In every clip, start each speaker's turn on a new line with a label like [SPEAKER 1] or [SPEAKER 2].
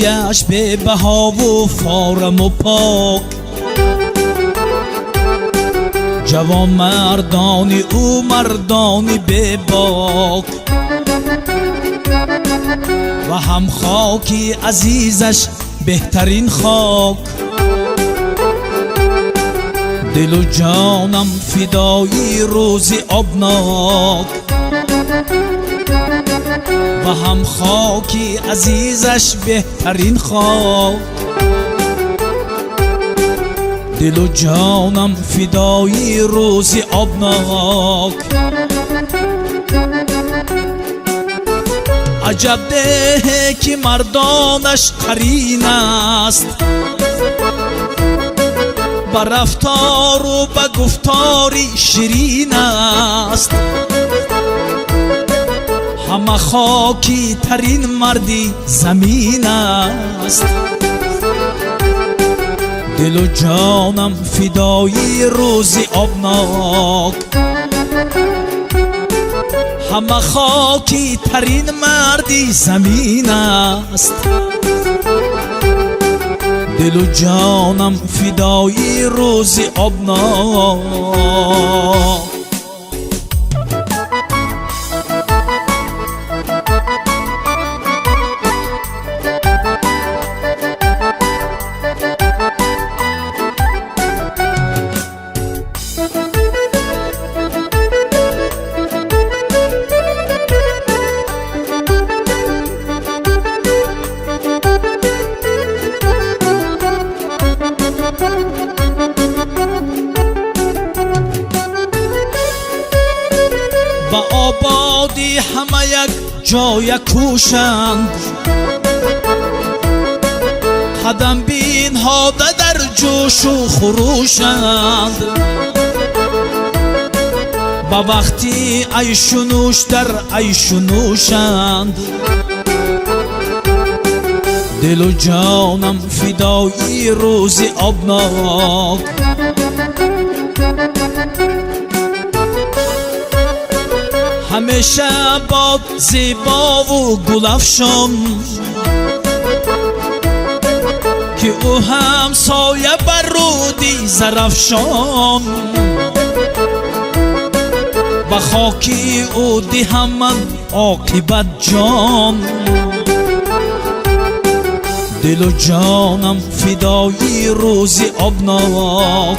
[SPEAKER 1] هوایش به بها و فارم و پاک، جوان مردانی او مردانی به باک، و هم خاکی عزیزش بهترین خاک. دل و جانم فدایی روزی آبناک، و هم خاکی عزیزش بهترین خاک. دل و جانم فدایی روزی آبناک. عجب ده که مردانش قرین است، با رفتار و با گفتاری شیرین است. همه خاکی ترین مردی زمین است. دل و جانم فدایی روزی آبناک، همه خاکی ترین مردی زمین است. دل و جانم فدایی روزی آبناک. با آبادی همه یک جای کوشند، قدم بین ها در جوش و خروشند. با وقتی عیش و نوش در عیش و نوشند. دل و جانم فدایی روزی آبناک، همیشه باد زیبا و گلفشان، که او هم سایه بر رودی زرفشان. با خاکی او دهم من عاقبت جان. دل و جانم فدایی روزی آبناک،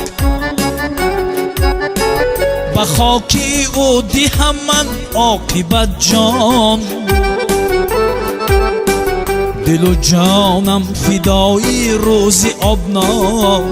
[SPEAKER 1] با خاکی او دهم من عاقبت جان. دل و جانم فدایی روزی آبناک.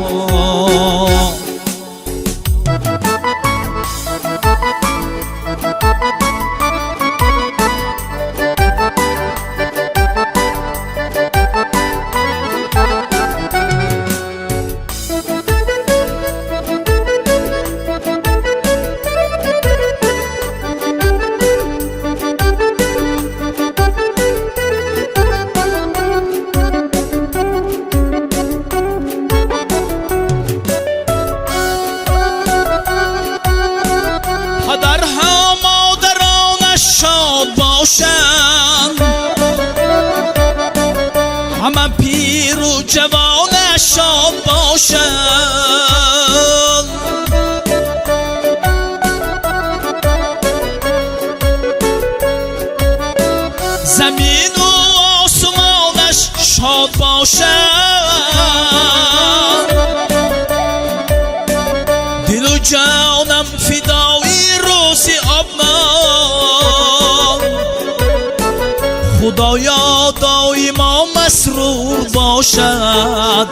[SPEAKER 1] پدرها مادرانش شاد باشند، همه پیر و جوانش شاد باشند. زمین و آسمانش شاد باشند. دل و جانم فدایی روزی آبناک، خدایا دایما مسرور باشد.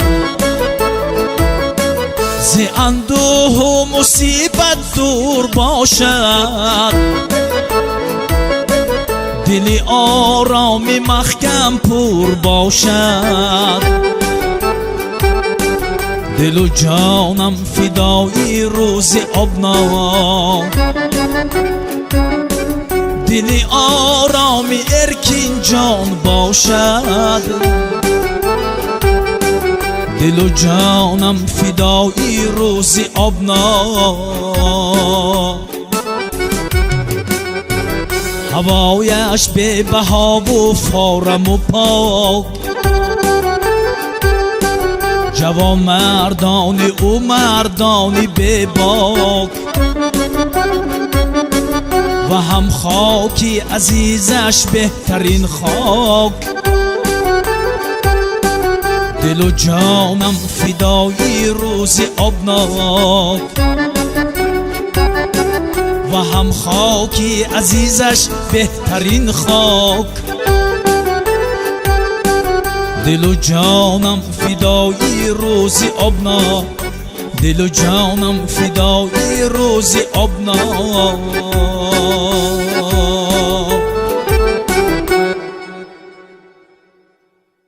[SPEAKER 1] ز اندوه و مصیبت دور باشد. دلی آرامی محکم پر باشد. دل و جانم فدایی روزی آبناک، دلی آرامی ارکین جان باشد. دل و جانم فدایی روزی آبناک. هوایش به بها و فارم و پاک، جوان مردانی او مردانی به باک و هم خاکی عزیزش بهترین خاک دل و جانم فدای روز آبناک و هم خاکی عزیزش بهترین خاک دل و جانم فدای روز آبناک دل و جانم فدای روز آبناک